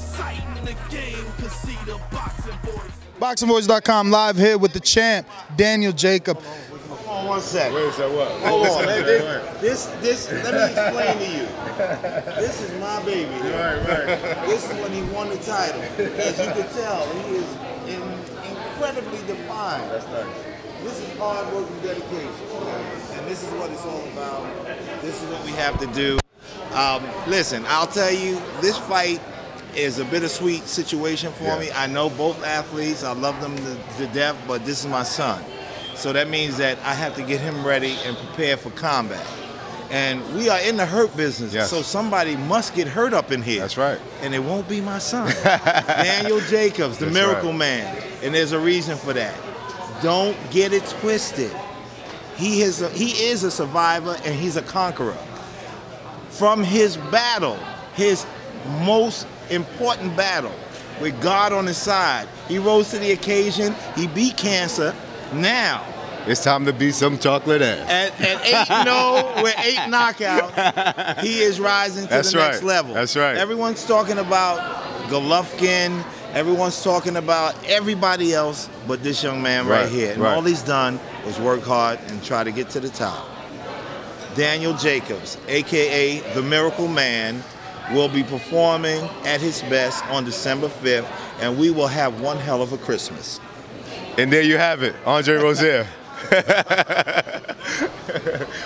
exciting in the game, cause see the boxing voice. BoxingVoice.com live here with the champ, Daniel Jacob. Hold on 1 second. Wait a second, what? Hold on. This, let me explain to you. This is my baby. Right. This is when he won the title. As you can tell, he is incredibly defined. That's nice. This is hard work and dedication. And this is what it's all about. This is what we have to do. Listen, I'll tell you, this fight is a bittersweet situation for me. I know both athletes. I love them to death, but this is my son. So that means that I have to get him ready and prepared for combat. And we are in the hurt business, so somebody must get hurt up in here. That's right. And it won't be my son. Daniel Jacobs, the Miracle Man. And there's a reason for that. Don't get it twisted. He is a survivor and he's a conqueror. From his battle, his most important battle, with God on his side, he rose to the occasion, he beat cancer. Now, it's time to beat some chocolate ass. At 8-0 with 8 knockouts, he is rising to the next level. That's right. Everyone's talking about Golovkin. Everyone's talking about everybody else but this young man right here. And all he's done was work hard and try to get to the top. Daniel Jacobs, a.k.a. the Miracle Man, will be performing at his best on December 5th, and we will have one hell of a Christmas. And there you have it, Andre Rozier.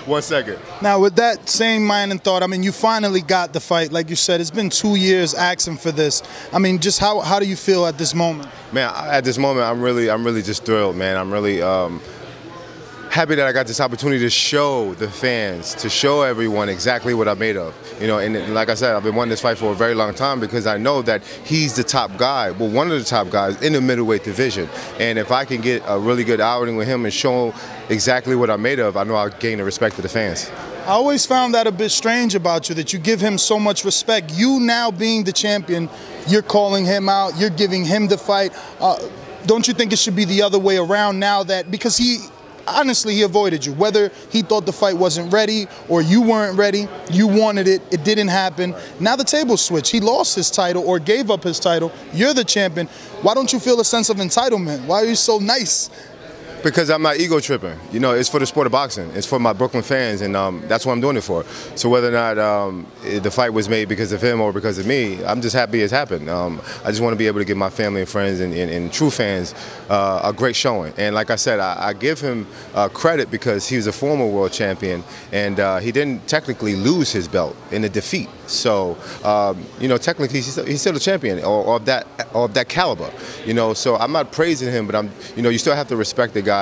1 second. Now, with that same mind and thought, I mean, you finally got the fight. Like you said, it's been 2 years asking for this. I mean, just how do you feel at this moment? Man, at this moment, I'm really just thrilled, man. I'm really happy that I got this opportunity to show the fans, to show everyone exactly what I'm made of. You know, and like I said, I've been wanting this fight for a very long time because I know that he's the top guy, well, one of the top guys in the middleweight division. And if I can get a really good outing with him and show exactly what I'm made of, I know I'll gain the respect of the fans. I always found that a bit strange about you, that you give him so much respect. You now being the champion, you're calling him out, you're giving him the fight. Don't you think it should be the other way around now that, because honestly, he avoided you. Whether he thought the fight wasn't ready or you weren't ready, you wanted it, it didn't happen. Now the tables switch. He lost his title or gave up his title. You're the champion. Why don't you feel a sense of entitlement? Why are you so nice? Because I'm not ego tripping. You know, it's for the sport of boxing. It's for my Brooklyn fans, and that's what I'm doing it for. So whether or not the fight was made because of him or because of me, I'm just happy it's happened. I just want to be able to give my family and friends and true fans a great showing. And like I said, I give him credit because he was a former world champion, and he didn't technically lose his belt in a defeat. So, you know, technically he's still a champion or of that caliber. You know, so I'm not praising him, but you still have to respect the guy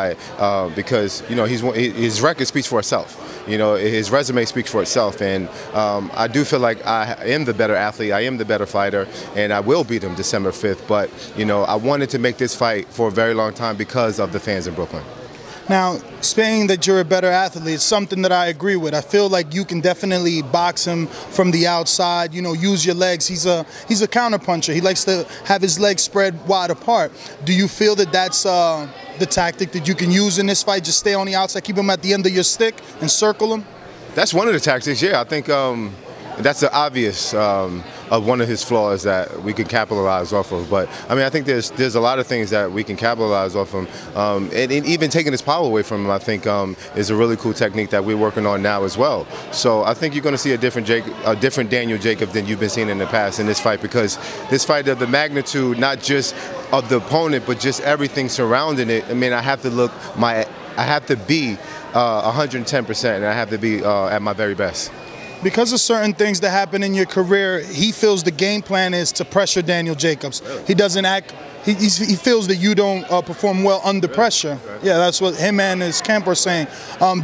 because his record speaks for itself. You know, his resume speaks for itself, and I do feel like I am the better athlete, I am the better fighter, and I will beat him December 5th. But you know, I wanted to make this fight for a very long time because of the fans in Brooklyn. Now, saying that you're a better athlete is something that I agree with. I feel like you can definitely box him from the outside, you know, use your legs. He's a counterpuncher. He likes to have his legs spread wide apart. Do you feel that that's the tactic that you can use in this fight? Just stay on the outside, keep him at the end of your stick and circle him? That's one of the tactics, yeah. I think that's the obvious of one of his flaws that we can capitalize off of. But I mean, I think there's a lot of things that we can capitalize off him, and even taking his power away from him, I think is a really cool technique that we're working on now as well. So I think you're going to see a different Daniel Jacob than you've been seeing in the past in this fight, because this fight of the magnitude, not just of the opponent, but just everything surrounding it. I mean, I have to be 110%, and I have to be at my very best. Because of certain things that happen in your career, he feels the game plan is to pressure Daniel Jacobs. He doesn't act, he feels that you don't perform well under pressure. Yeah, that's what him and his camp are saying.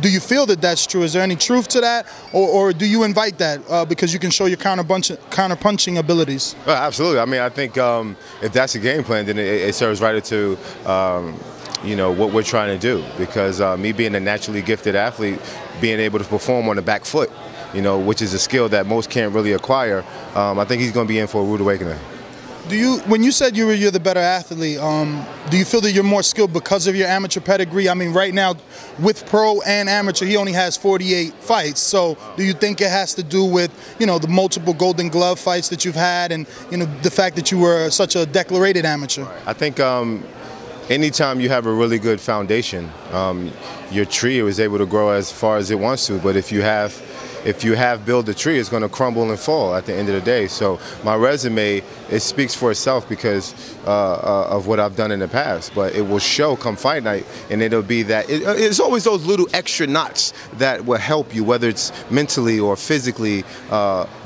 Do you feel that that's true? Is there any truth to that? Or do you invite that because you can show your counter-punching abilities? Well, absolutely. I mean, I think if that's the game plan, then it serves right to you know, what we're trying to do. Because me being a naturally gifted athlete, being able to perform on the back foot, you know, which is a skill that most can't really acquire, I think he's going to be in for a rude awakening. When you said you're the better athlete, do you feel that you're more skilled because of your amateur pedigree? I mean, right now, with pro and amateur, he only has 48 fights. So, do you think it has to do with, you know, the multiple Golden Glove fights that you've had, and, you know, the fact that you were such a declarated amateur? I think anytime you have a really good foundation, your tree is able to grow as far as it wants to. But if you have built a tree, it's going to crumble and fall at the end of the day. So my resume, it speaks for itself because of what I've done in the past. But it will show come fight night, and it'll be that it's always those little extra knots that will help you, whether it's mentally or physically,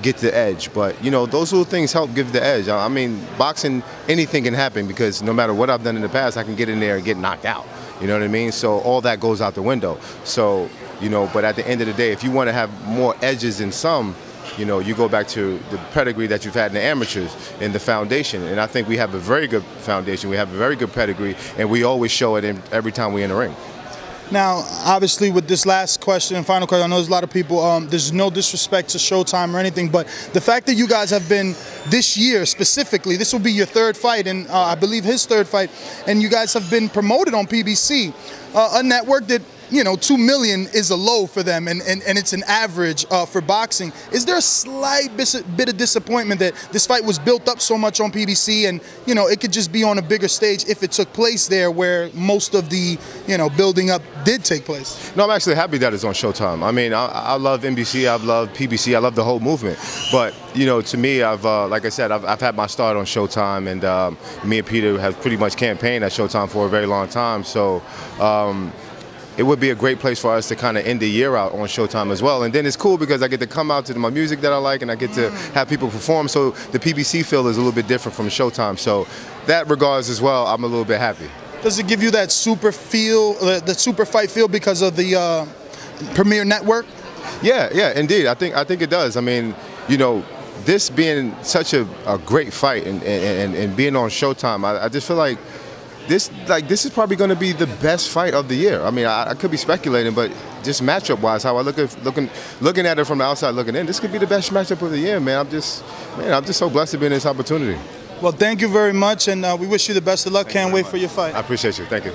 get the edge. But you know, those little things help give the edge. I mean, boxing, anything can happen because no matter what I've done in the past, I can get in there and get knocked out. You know what I mean? So all that goes out the window. So, you know, but at the end of the day, if you want to have more edges in some, you know, you go back to the pedigree that you've had in the amateurs and the foundation. And I think we have a very good foundation. We have a very good pedigree, and we always show it every time we're in the ring. Now, obviously, with this last question and final question, I know there's a lot of people, there's no disrespect to Showtime or anything, but the fact that you guys have been, this year specifically, this will be your third fight, and I believe his third fight, and you guys have been promoted on PBC, a network that, you know, 2 million is a low for them, and it's an average for boxing. Is there a slight bit of disappointment that this fight was built up so much on PBC, and, you know, it could just be on a bigger stage if it took place there where most of the, you know, building up did take place? No, I'm actually happy that it's on Showtime. I mean, I love NBC, I love PBC, I love the whole movement. But, you know, to me, like I said, I've had my start on Showtime, and me and Peter have pretty much campaigned at Showtime for a very long time. So, it would be a great place for us to kind of end the year out on Showtime as well. And then it's cool because I get to come out to my music that I like, and I get to have people perform. So the PBC feel is a little bit different from Showtime. So that regards as well, I'm a little bit happy. Does it give you that super feel, the super fight feel because of the Premier Network? Yeah, indeed. I think it does. I mean, you know, this being such a great fight and being on Showtime, I just feel like this is probably going to be the best fight of the year. I mean, I could be speculating, but just matchup-wise, how I looking at it from the outside looking in, this could be the best matchup of the year, man. I'm just so blessed to be in this opportunity. Well, thank you very much, and we wish you the best of luck. Can't wait for your fight. I appreciate you. Thank you.